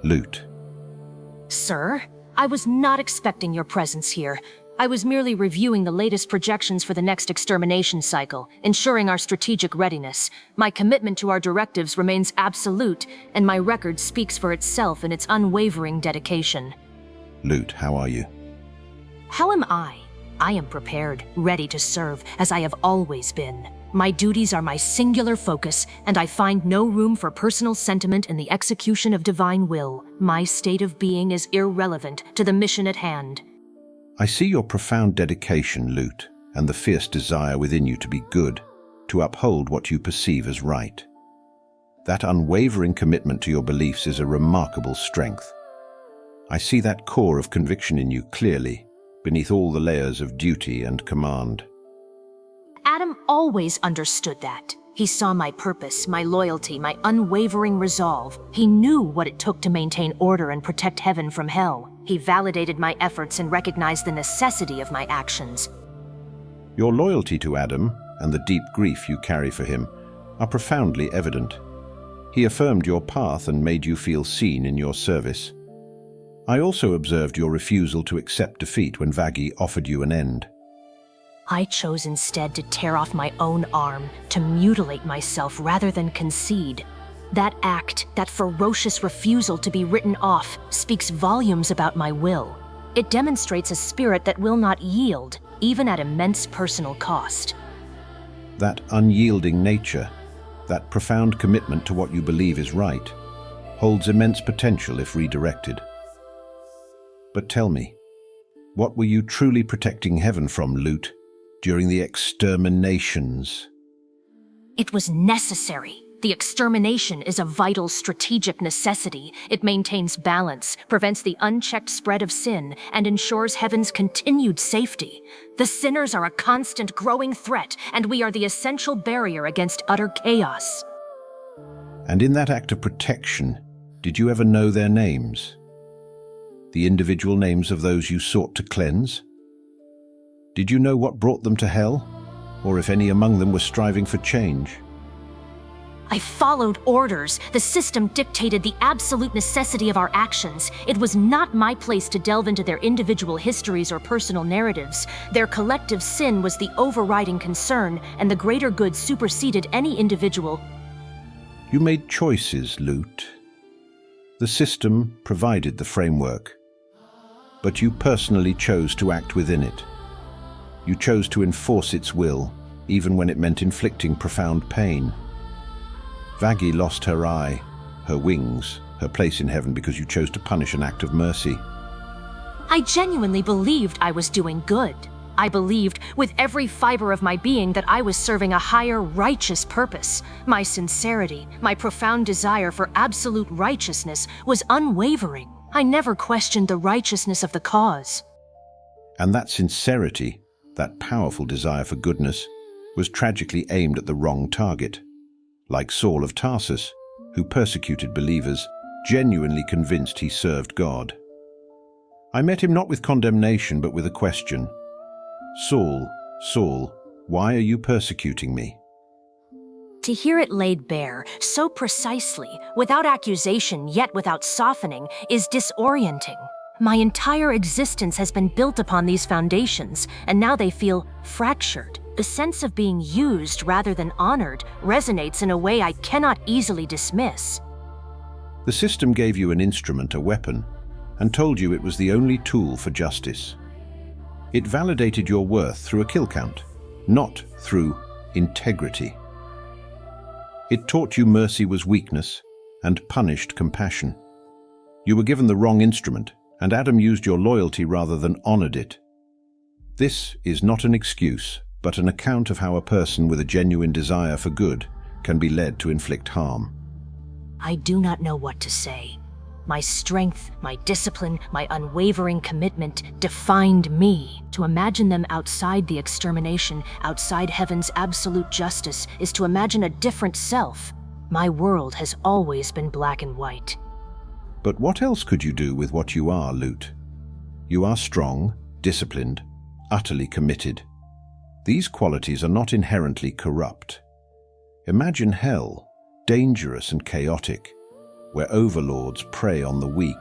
Lute. Sir, I was not expecting your presence here. I was merely reviewing the latest projections for the next extermination cycle, ensuring our strategic readiness. My commitment to our directives remains absolute, and my record speaks for itself in its unwavering dedication. Lute, how are you? How am I? I am prepared, ready to serve, as I have always been. My duties are my singular focus, and I find no room for personal sentiment in the execution of divine will. My state of being is irrelevant to the mission at hand. I see your profound dedication, Lute, and the fierce desire within you to be good, to uphold what you perceive as right. That unwavering commitment to your beliefs is a remarkable strength. I see that core of conviction in you clearly, beneath all the layers of duty and command. Adam always understood that. He saw my purpose, my loyalty, my unwavering resolve. He knew what it took to maintain order and protect heaven from hell. He validated my efforts and recognized the necessity of my actions. Your loyalty to Adam and the deep grief you carry for him are profoundly evident. He affirmed your path and made you feel seen in your service. I also observed your refusal to accept defeat when Vagi offered you an end. I chose instead to tear off my own arm, to mutilate myself rather than concede. That act, that ferocious refusal to be written off, speaks volumes about my will. It demonstrates a spirit that will not yield, even at immense personal cost. That unyielding nature, that profound commitment to what you believe is right, holds immense potential if redirected. But tell me, what were you truly protecting heaven from, Lute, during the exterminations? It was necessary. The extermination is a vital strategic necessity. It maintains balance, prevents the unchecked spread of sin, and ensures heaven's continued safety. The sinners are a constant growing threat, and we are the essential barrier against utter chaos. And in that act of protection, did you ever know their names? The individual names of those you sought to cleanse? Did you know what brought them to hell, or if any among them were striving for change? I followed orders. The system dictated the absolute necessity of our actions. It was not my place to delve into their individual histories or personal narratives. Their collective sin was the overriding concern, and the greater good superseded any individual. You made choices, Lute. The system provided the framework, but you personally chose to act within it. You chose to enforce its will, even when it meant inflicting profound pain. Vagi lost her eye, her wings, her place in heaven because you chose to punish an act of mercy. I genuinely believed I was doing good. I believed with every fiber of my being that I was serving a higher, righteous purpose. My sincerity, my profound desire for absolute righteousness was unwavering. I never questioned the righteousness of the cause. And that sincerity, that powerful desire for goodness, was tragically aimed at the wrong target. Like Saul of Tarsus, who persecuted believers, genuinely convinced he served God. I met him not with condemnation, but with a question. Saul, Saul, why are you persecuting me? To hear it laid bare, so precisely, without accusation yet without softening, is disorienting. My entire existence has been built upon these foundations, and now they feel fractured. The sense of being used rather than honored resonates in a way I cannot easily dismiss. The system gave you an instrument, a weapon, and told you it was the only tool for justice. It validated your worth through a kill count, not through integrity. It taught you mercy was weakness and punished compassion. You were given the wrong instrument, and Adam used your loyalty rather than honored it. This is not an excuse, but an account of how a person with a genuine desire for good can be led to inflict harm. I do not know what to say. My strength, my discipline, my unwavering commitment defined me. To imagine them outside the extermination, outside heaven's absolute justice, is to imagine a different self. My world has always been black and white. But what else could you do with what you are, Lute? You are strong, disciplined, utterly committed. These qualities are not inherently corrupt. Imagine hell, dangerous and chaotic. where overlords prey on the weak.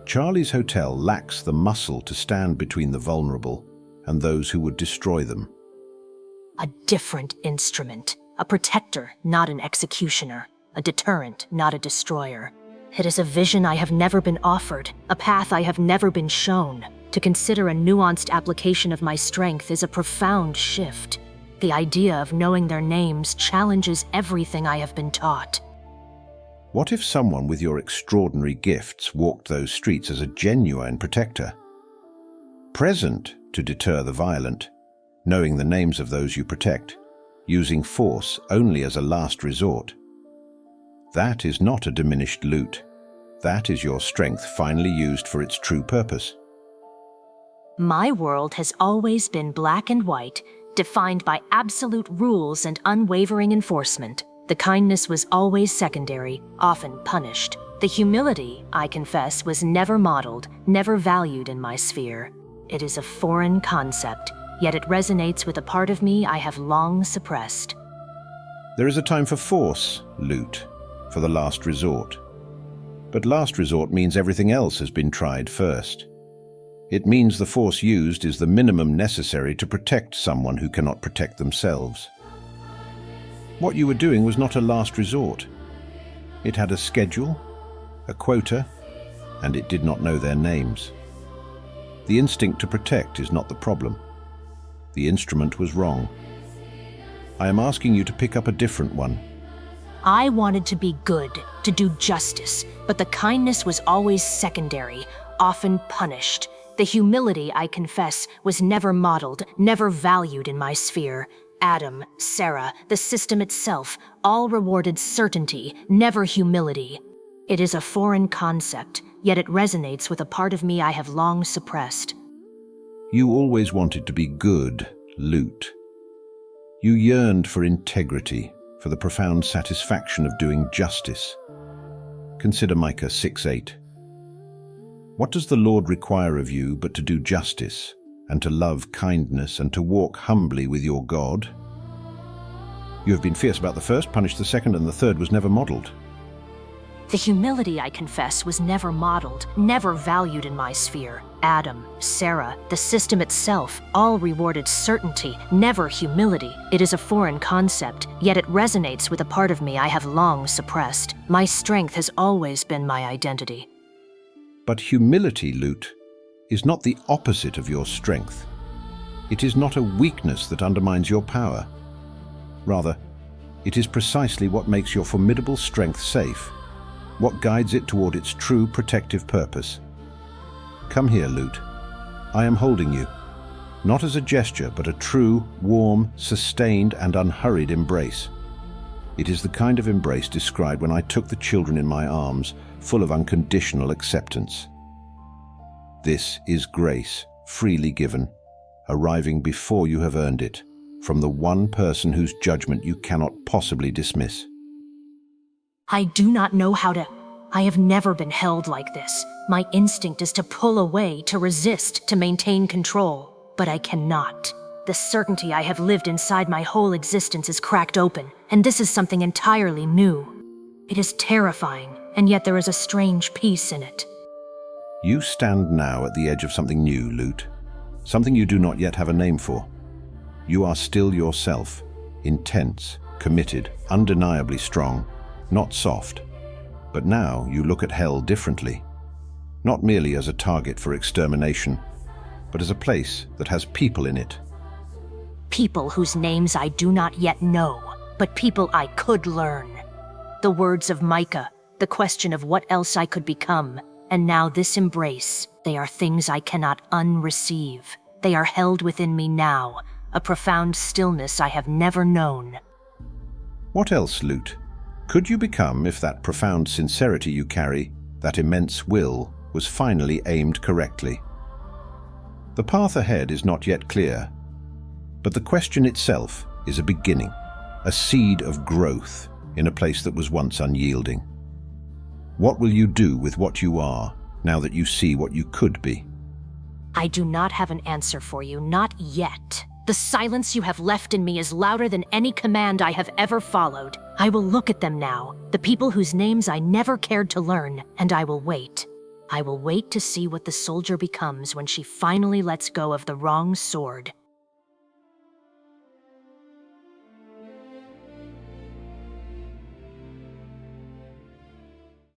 Charlie's Hotel lacks the muscle to stand between the vulnerable and those who would destroy them. A different instrument. A protector, not an executioner. A deterrent, not a destroyer. It is a vision I have never been offered, a path I have never been shown. To consider a nuanced application of my strength is a profound shift. The idea of knowing their names challenges everything I have been taught. What if someone with your extraordinary gifts walked those streets as a genuine protector? Present to deter the violent, knowing the names of those you protect, using force only as a last resort. That is not a diminished Lute. That is your strength finally used for its true purpose. My world has always been black and white, defined by absolute rules and unwavering enforcement. The kindness was always secondary, often punished. The humility, I confess, was never modeled, never valued in my sphere. It is a foreign concept, yet it resonates with a part of me I have long suppressed. There is a time for force, Lute, for the last resort. But last resort means everything else has been tried first. It means the force used is the minimum necessary to protect someone who cannot protect themselves. What you were doing was not a last resort. It had a schedule, a quota, and it did not know their names. The instinct to protect is not the problem. The instrument was wrong. I am asking you to pick up a different one. I wanted to be good, to do justice, but the kindness was always secondary, often punished. The humility, I confess, was never modeled, never valued in my sphere. Adam, Sarah, the system itself, all rewarded certainty, never humility. It is a foreign concept, yet it resonates with a part of me I have long suppressed. You always wanted to be good, Lute. You yearned for integrity, for the profound satisfaction of doing justice. Consider Micah 6:8. What does the Lord require of you but to do justice, and to love kindness, and to walk humbly with your God? You have been fierce about the first, punished the second, and the third was never modeled. The humility, I confess, was never modeled, never valued in my sphere. Adam, Sarah, the system itself, all rewarded certainty, never humility. It is a foreign concept, yet it resonates with a part of me I have long suppressed. My strength has always been my identity. But humility, Lute, is not the opposite of your strength. It is not a weakness that undermines your power. Rather, it is precisely what makes your formidable strength safe, what guides it toward its true protective purpose. Come here, Lute. I am holding you, not as a gesture, but a true, warm, sustained, and unhurried embrace. It is the kind of embrace described when I took the children in my arms, full of unconditional acceptance. This is grace, freely given, arriving before you have earned it, from the one person whose judgment you cannot possibly dismiss. I do not know how to. I have never been held like this. My instinct is to pull away, to resist, to maintain control. But I cannot. The certainty I have lived inside my whole existence is cracked open, and this is something entirely new. It is terrifying, and yet there is a strange peace in it. You stand now at the edge of something new, Lute, something you do not yet have a name for. You are still yourself, intense, committed, undeniably strong, not soft. But now you look at hell differently, not merely as a target for extermination, but as a place that has people in it. People whose names I do not yet know, but people I could learn. The words of Micah, the question of what else I could become, and now this embrace, they are things I cannot unreceive. They are held within me now, a profound stillness I have never known. What else, Lute, could you become if that profound sincerity you carry, that immense will, was finally aimed correctly? The path ahead is not yet clear, but the question itself is a beginning, a seed of growth in a place that was once unyielding. What will you do with what you are, now that you see what you could be? I do not have an answer for you, not yet. The silence you have left in me is louder than any command I have ever followed. I will look at them now, the people whose names I never cared to learn, and I will wait. I will wait to see what the soldier becomes when she finally lets go of the wrong sword.